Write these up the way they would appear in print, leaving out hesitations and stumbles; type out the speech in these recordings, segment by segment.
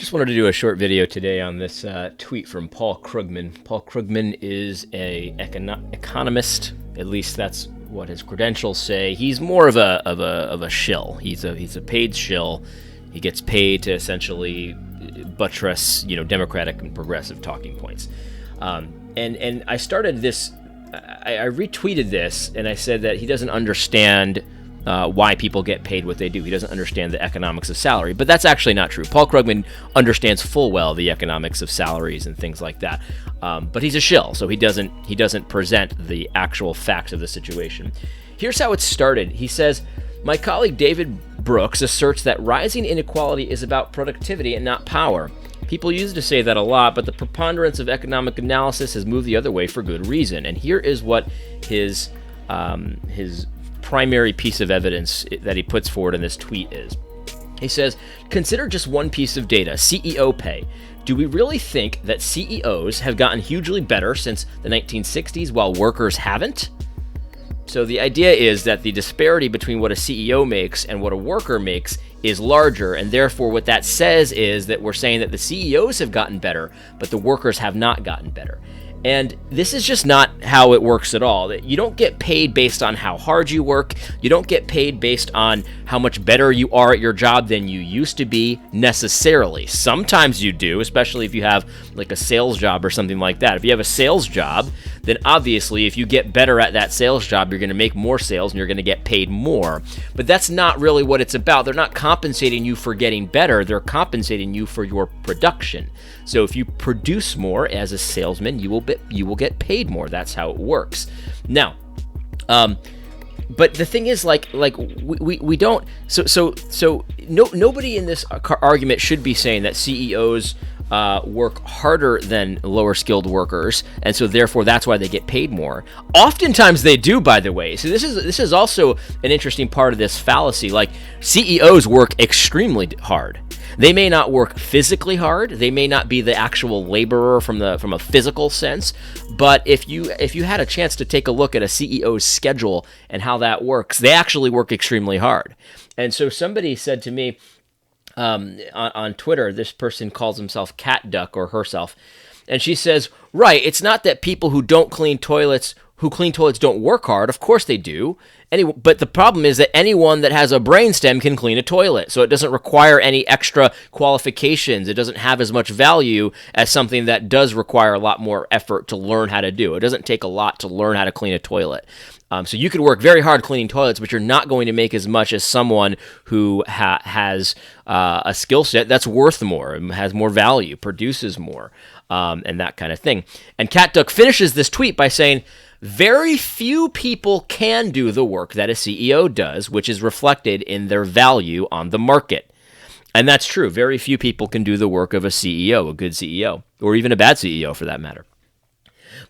Just wanted to do a short video today on this tweet from Paul Krugman. Paul Krugman is a economist. At least that's what his credentials say. He's more of a shill. He's a paid shill. He gets paid to essentially buttress, Democratic and progressive talking points. And I started this. I retweeted this, and I said that he doesn't understand why people get paid what they do. He doesn't understand the economics of salary, but that's actually not true. Paul Krugman understands full well the economics of salaries and things like that, but he's a shill, so he doesn't present the actual facts of the situation. Here's how it started. He says, "My colleague David Brooks asserts that rising inequality is about productivity and not power. People used to say that a lot, but the preponderance of economic analysis has moved the other way for good reason." And here is what his primary piece of evidence that he puts forward in this tweet is. He says, "Consider just one piece of data, CEO pay. Do we really think that CEOs have gotten hugely better since the 1960s while workers haven't?" So the idea is that the disparity between what a CEO makes and what a worker makes is larger, and therefore what that says is that we're saying that the CEOs have gotten better, but the workers have not gotten better. And this is just not how it works at all. You don't get paid based on how hard you work. You don't get paid based on how much better you are at your job than you used to be necessarily. Sometimes you do, especially if you have like a sales job or something like that. If you have a sales job, then obviously if you get better at that sales job, you're going to make more sales and you're going to get paid more. But that's not really what it's about. They're not compensating you for getting better. They're compensating you for your production. So if you produce more as a salesman, you will get paid more. That's how it works. Now, but the thing is, we don't. Nobody in this argument should be saying that CEOs work harder than lower skilled workers, and so therefore that's why they get paid more. Oftentimes they do, by the way. So this is also an interesting part of this fallacy. Like, CEOs work extremely hard. They may not work physically hard. They may not be the actual laborer from a physical sense. But if you had a chance to take a look at a CEO's schedule and how that works, they actually work extremely hard. And so somebody said to me on Twitter, this person calls himself Cat Duck or herself, and she says, "Right, it's not that people who clean toilets don't work hard. Of course they do. But the problem is that anyone that has a brainstem can clean a toilet. So it doesn't require any extra qualifications. It doesn't have as much value as something that does require a lot more effort to learn how to do. It doesn't take a lot to learn how to clean a toilet. So you could work very hard cleaning toilets, but you're not going to make as much as someone who has a skill set that's worth more, has more value, produces more, and that kind of thing." And Cat Duck finishes this tweet by saying, "Very few people can do the work that a CEO does, which is reflected in their value on the market." And that's true. Very few people can do the work of a CEO, a good CEO, or even a bad CEO for that matter.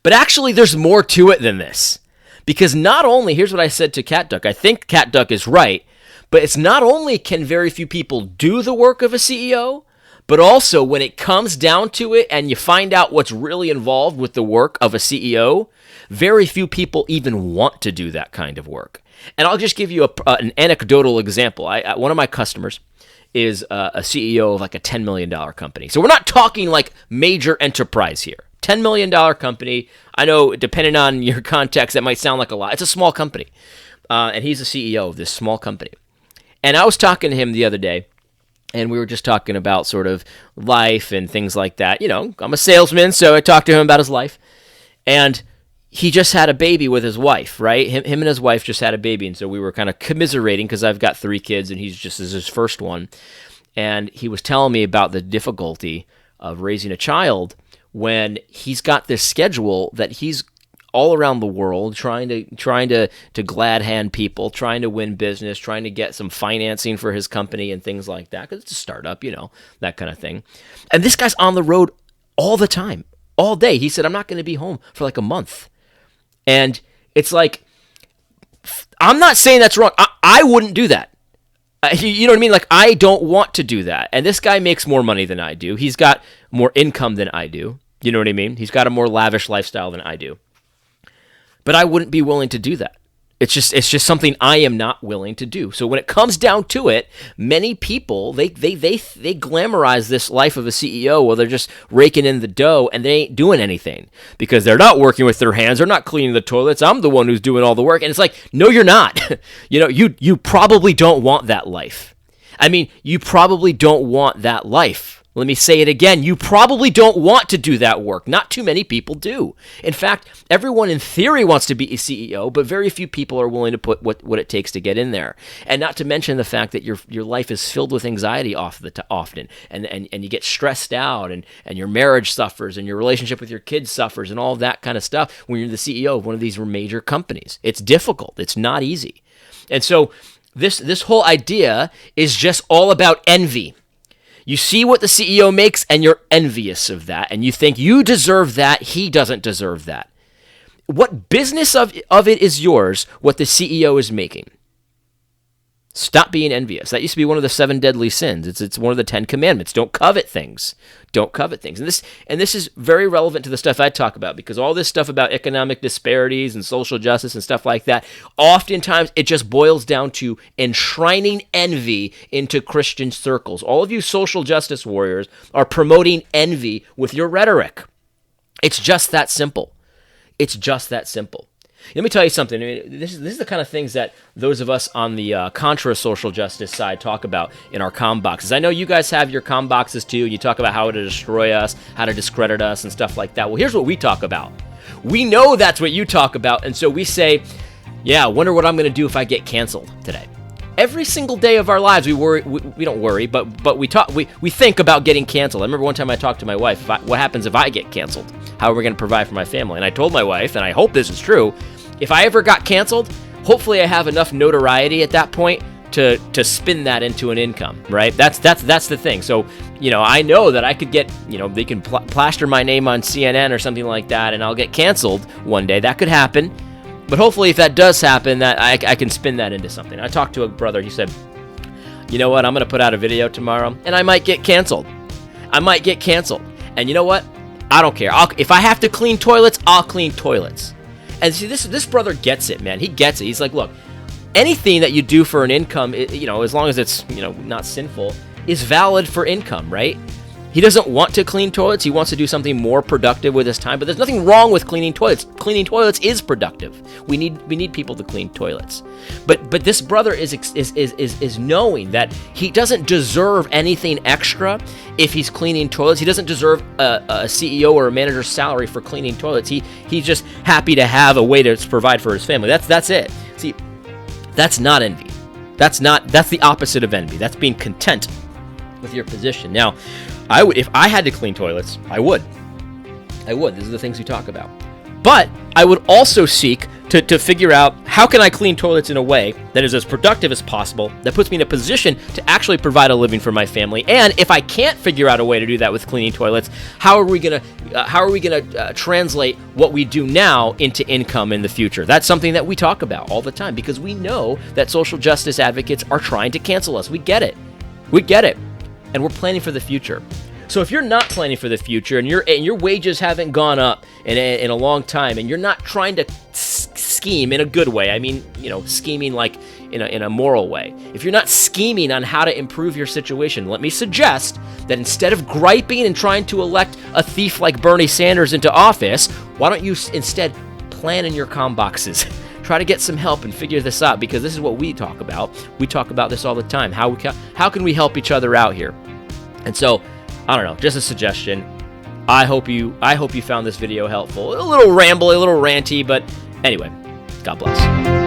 But actually, there's more to it than this. Because not only, here's what I said to Cat Duck, I think Cat Duck is right, but it's not only can very few people do the work of a CEO, but also when it comes down to it and you find out what's really involved with the work of a CEO, very few people even want to do that kind of work. And I'll just give you an anecdotal example. One of my customers is a CEO of like a $10 million company. So we're not talking like major enterprise here. $10 million company. I know, depending on your context, that might sound like a lot. It's a small company. And he's the CEO of this small company. And I was talking to him the other day, and we were just talking about sort of life and things like that. I'm a salesman, so I talked to him about his life. And he just had a baby with his wife, right? Him and his wife just had a baby, and so we were kind of commiserating because I've got 3 kids, and he's just is his first one. And he was telling me about the difficulty of raising a child when he's got this schedule that he's all around the world trying to glad hand people, trying to win business, trying to get some financing for his company and things like that, because it's a startup, that kind of thing. And this guy's on the road all the time, all day. He said, "I'm not going to be home for like a month." And it's like, I'm not saying that's wrong. I wouldn't do that. You know what I mean? Like, I don't want to do that. And this guy makes more money than I do. He's got more income than I do. You know what I mean? He's got a more lavish lifestyle than I do. But I wouldn't be willing to do that. It's just something I am not willing to do. So when it comes down to it, many people they glamorize this life of a CEO while they're just raking in the dough and they ain't doing anything because they're not working with their hands, they're not cleaning the toilets. I'm the one who's doing all the work, and it's like, no, you're not. You probably don't want that life. I mean, you probably don't want that life. Let me say it again. You probably don't want to do that work. Not too many people do. In fact, everyone in theory wants to be a CEO, but very few people are willing to put what it takes to get in there. And not to mention the fact that your life is filled with anxiety often, and you get stressed out, and your marriage suffers, and your relationship with your kids suffers, and all that kind of stuff when you're the CEO of one of these major companies. It's difficult. It's not easy. And so this whole idea is just all about envy. You see what the CEO makes and you're envious of that, and you think you deserve that, he doesn't deserve that. What business of it is yours what the CEO is making? Stop being envious. That used to be one of the 7 deadly sins. It's one of the 10 commandments. Don't covet things. Don't covet things. And this is very relevant to the stuff I talk about, because all this stuff about economic disparities and social justice and stuff like that, oftentimes it just boils down to enshrining envy into Christian circles. All of you social justice warriors are promoting envy with your rhetoric. It's just that simple. It's just that simple. Let me tell you something. I mean, this is the kind of things that those of us on the contra social justice side talk about in our comm boxes. I know you guys have your comm boxes too. You talk about how to destroy us, how to discredit us, and stuff like that. Well, here's what we talk about. We know that's what you talk about, and so we say, yeah, I wonder what I'm going to do if I get canceled today. Every single day of our lives, we worry. We don't worry, but we talk. We think about getting canceled. I remember one time I talked to my wife. What happens if I get canceled? How are we going to provide for my family? And I told my wife, and I hope this is true, if I ever got canceled, hopefully I have enough notoriety at that point to spin that into an income, right? That's the thing. So, I know that I could get, they can plaster my name on CNN or something like that, and I'll get canceled one day. That could happen. But hopefully if that does happen, that I can spin that into something. I talked to a brother. He said, you know what? I'm going to put out a video tomorrow, and I might get canceled. And you know what? I don't care. If I have to clean toilets, I'll clean toilets. And see, this brother gets it, man. He gets it. He's like, look, anything that you do for an income, as long as it's, not sinful, is valid for income, right? He doesn't want to clean toilets. He wants to do something more productive with his time. But there's nothing wrong with cleaning toilets. Cleaning toilets is productive. We need people to clean toilets. But this brother is knowing that he doesn't deserve anything extra if he's cleaning toilets. He doesn't deserve a CEO or a manager's salary for cleaning toilets. He's just happy to have a way to provide for his family. That's it. See, that's not envy. That's the opposite of envy. That's being content with your position. Now, if I had to clean toilets, I would. These are the things we talk about. But I would also seek to figure out how can I clean toilets in a way that is as productive as possible, that puts me in a position to actually provide a living for my family. And if I can't figure out a way to do that with cleaning toilets, how are we gonna translate what we do now into income in the future? That's something that we talk about all the time, because we know that social justice advocates are trying to cancel us. We get it. And we're planning for the future. So if you're not planning for the future and your wages haven't gone up in a long time, and you're not trying to scheme in a good way, I mean, scheming like in a moral way. If you're not scheming on how to improve your situation, let me suggest that instead of griping and trying to elect a thief like Bernie Sanders into office, why don't you instead plan in your comm boxes? Try to get some help and figure this out, because this is what we talk about. We talk about this all the time. How can we help each other out here? And so, I don't know, just a suggestion. I hope you found this video helpful. A little ramble, a little ranty, but anyway, God bless.